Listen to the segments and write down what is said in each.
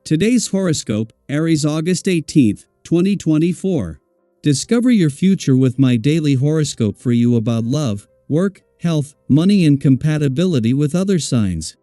Today's horoscope, Aries August 18th, 2024. Discover your future with my daily horoscope for you about love, work, health, money and compatibility with other signs.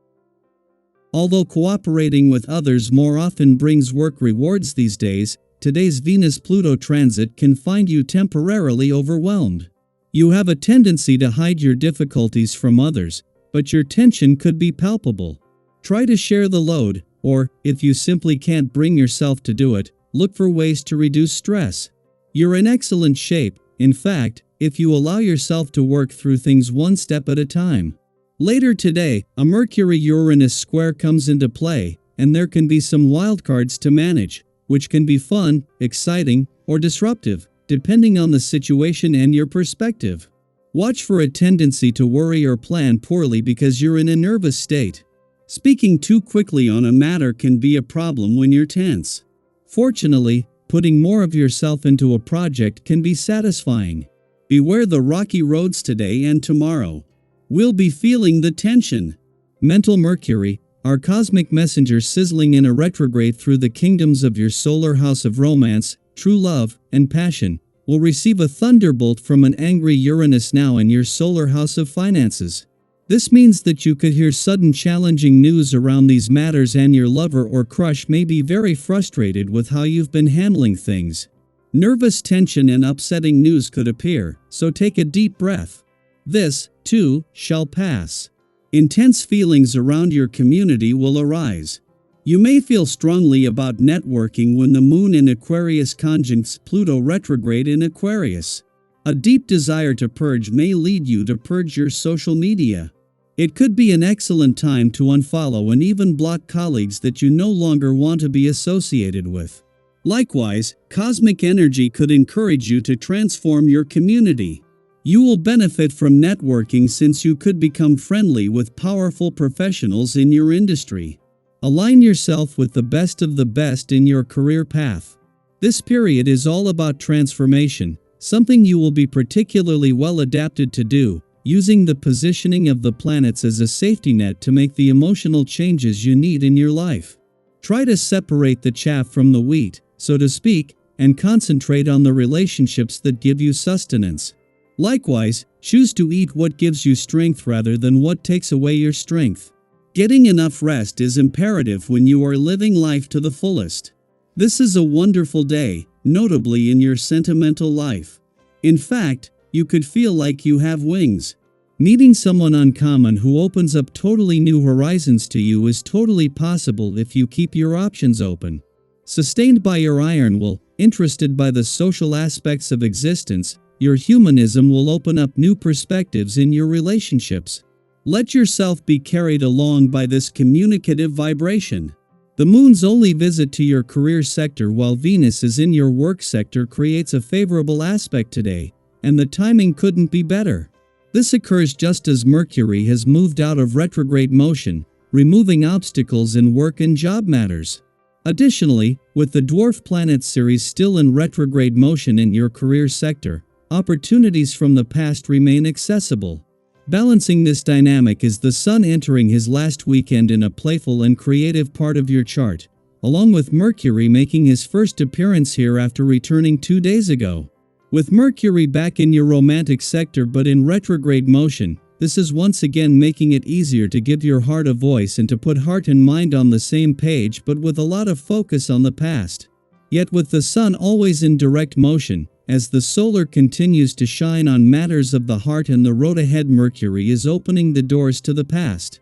Although cooperating with others more often brings work rewards these days, today's Venus-Pluto transit can find you temporarily overwhelmed. You have a tendency to hide your difficulties from others, but your tension could be palpable. Try to share the load, or, if you simply can't bring yourself to do it, look for ways to reduce stress. You're in excellent shape, in fact, if you allow yourself to work through things one step at a time. Later today, a Mercury-Uranus square comes into play, and there can be some wildcards to manage, which can be fun, exciting, or disruptive, depending on the situation and your perspective. Watch for a tendency to worry or plan poorly because you're in a nervous state. Speaking too quickly on a matter can be a problem when you're tense. Fortunately, putting more of yourself into a project can be satisfying. Beware the rocky roads today and tomorrow. We'll be feeling the tension. Mental Mercury, our cosmic messenger sizzling in a retrograde through the kingdoms of your solar house of romance, true love, and passion, will receive a thunderbolt from an angry Uranus now in your solar house of finances. This means that you could hear sudden challenging news around these matters and your lover or crush may be very frustrated with how you've been handling things. Nervous tension and upsetting news could appear, so take a deep breath. This, too, shall pass. Intense feelings around your community will arise. You may feel strongly about networking when the moon in Aquarius conjuncts Pluto retrograde in Aquarius. A deep desire to purge may lead you to purge your social media. It could be an excellent time to unfollow and even block colleagues that you no longer want to be associated with. Likewise, cosmic energy could encourage you to transform your community. You will benefit from networking since you could become friendly with powerful professionals in your industry. Align yourself with the best of the best in your career path. This period is all about transformation, something you will be particularly well adapted to do, using the positioning of the planets as a safety net to make the emotional changes you need in your life. Try to separate the chaff from the wheat, so to speak, and concentrate on the relationships that give you sustenance. Likewise, choose to eat what gives you strength rather than what takes away your strength. Getting enough rest is imperative when you are living life to the fullest. This is a wonderful day, notably in your sentimental life. In fact, you could feel like you have wings. Meeting someone uncommon who opens up totally new horizons to you is totally possible if you keep your options open. Sustained by your iron will, interested by the social aspects of existence, your humanism will open up new perspectives in your relationships. Let yourself be carried along by this communicative vibration. The moon's only visit to your career sector while Venus is in your work sector creates a favorable aspect today, and the timing couldn't be better. This occurs just as Mercury has moved out of retrograde motion, removing obstacles in work and job matters. Additionally, with the dwarf planet Ceres still in retrograde motion in your career sector, opportunities from the past remain accessible. Balancing this dynamic is the Sun entering his last weekend in a playful and creative part of your chart, along with Mercury making his first appearance here after returning 2 days ago. With Mercury back in your romantic sector but in retrograde motion, this is once again making it easier to give your heart a voice and to put heart and mind on the same page but with a lot of focus on the past. Yet with the Sun always in direct motion, as the solar continues to shine on matters of the heart and the road ahead, Mercury is opening the doors to the past.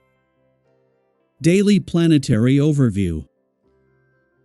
Daily Planetary Overview.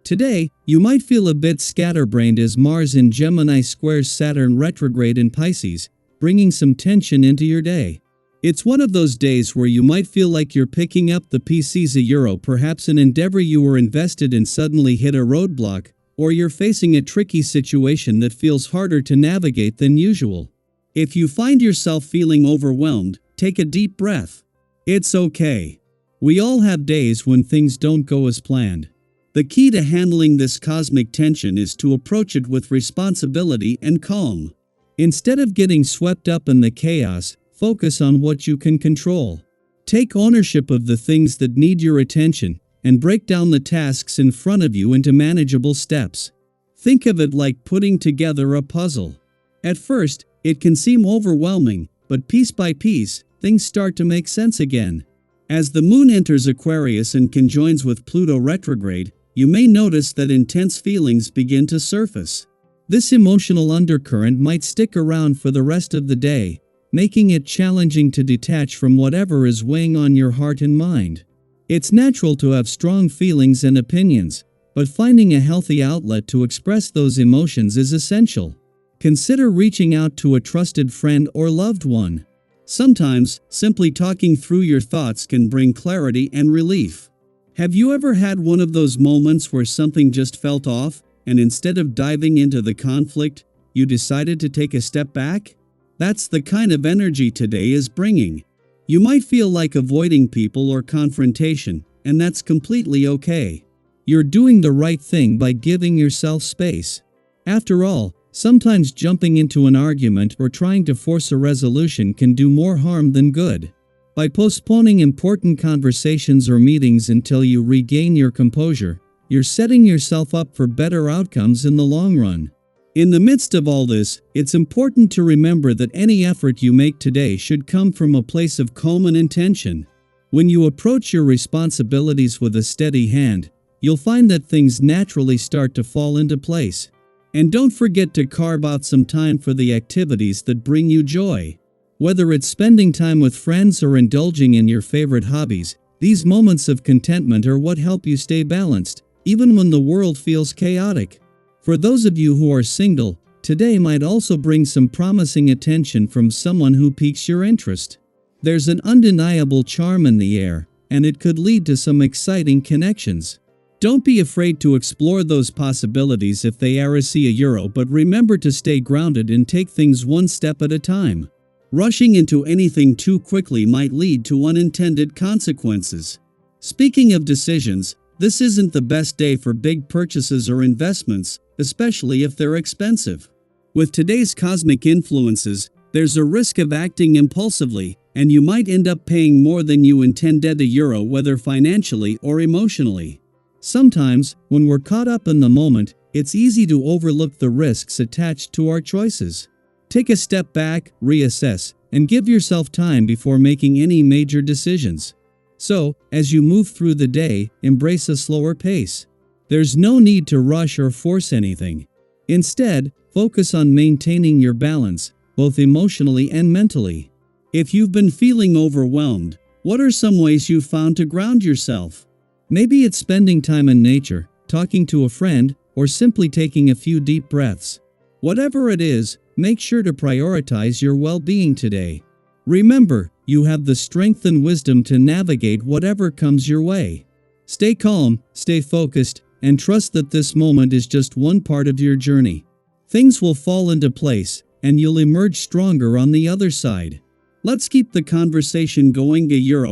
Today, you might feel a bit scatterbrained as Mars in Gemini squares Saturn retrograde in Pisces, bringing some tension into your day. It's one of those days where you might feel like you're picking up the pieces a euro, perhaps an endeavor you were invested in suddenly hit a roadblock, or you're facing a tricky situation that feels harder to navigate than usual. If you find yourself feeling overwhelmed, take a deep breath. It's okay. We all have days when things don't go as planned. The key to handling this cosmic tension is to approach it with responsibility and calm. Instead of getting swept up in the chaos, focus on what you can control. Take ownership of the things that need your attention, and break down the tasks in front of you into manageable steps. Think of it like putting together a puzzle. At first, it can seem overwhelming, but piece by piece, things start to make sense again. As the moon enters Aquarius and conjoins with Pluto retrograde, you may notice that intense feelings begin to surface. This emotional undercurrent might stick around for the rest of the day, making it challenging to detach from whatever is weighing on your heart and mind. It's natural to have strong feelings and opinions, but finding a healthy outlet to express those emotions is essential. Consider reaching out to a trusted friend or loved one. Sometimes, simply talking through your thoughts can bring clarity and relief. Have you ever had one of those moments where something just felt off, and instead of diving into the conflict, you decided to take a step back? That's the kind of energy today is bringing. You might feel like avoiding people or confrontation, and that's completely okay. You're doing the right thing by giving yourself space. After all, sometimes jumping into an argument or trying to force a resolution can do more harm than good. By postponing important conversations or meetings until you regain your composure, you're setting yourself up for better outcomes in the long run. In the midst of all this, it's important to remember that any effort you make today should come from a place of calm and intention. When you approach your responsibilities with a steady hand, you'll find that things naturally start to fall into place. And don't forget to carve out some time for the activities that bring you joy. Whether it's spending time with friends or indulging in your favorite hobbies, these moments of contentment are what help you stay balanced, even when the world feels chaotic. For those of you who are single, today might also bring some promising attention from someone who piques your interest. There's an undeniable charm in the air, and it could lead to some exciting connections. Don't be afraid to explore those possibilities if they are euro, but remember to stay grounded and take things one step at a time. Rushing into anything too quickly might lead to unintended consequences. Speaking of decisions, this isn't the best day for big purchases or investments, especially if they're expensive. With today's cosmic influences, there's a risk of acting impulsively, and you might end up paying more than you intended euro, whether financially or emotionally. Sometimes, when we're caught up in the moment, it's easy to overlook the risks attached to our choices. Take a step back, reassess, and give yourself time before making any major decisions. So, as you move through the day, embrace a slower pace. There's no need to rush or force anything. Instead, focus on maintaining your balance, both emotionally and mentally. If you've been feeling overwhelmed, what are some ways you've found to ground yourself? Maybe it's spending time in nature, talking to a friend, or simply taking a few deep breaths. Whatever it is, make sure to prioritize your well-being today. Remember, you have the strength and wisdom to navigate whatever comes your way. Stay calm, stay focused, and trust that this moment is just one part of your journey. Things will fall into place, and you'll emerge stronger on the other side. Let's keep the conversation going.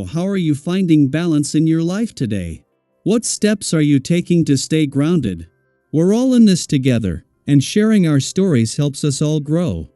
How are you finding balance in your life today? What steps are you taking to stay grounded? We're all in this together, and sharing our stories helps us all grow.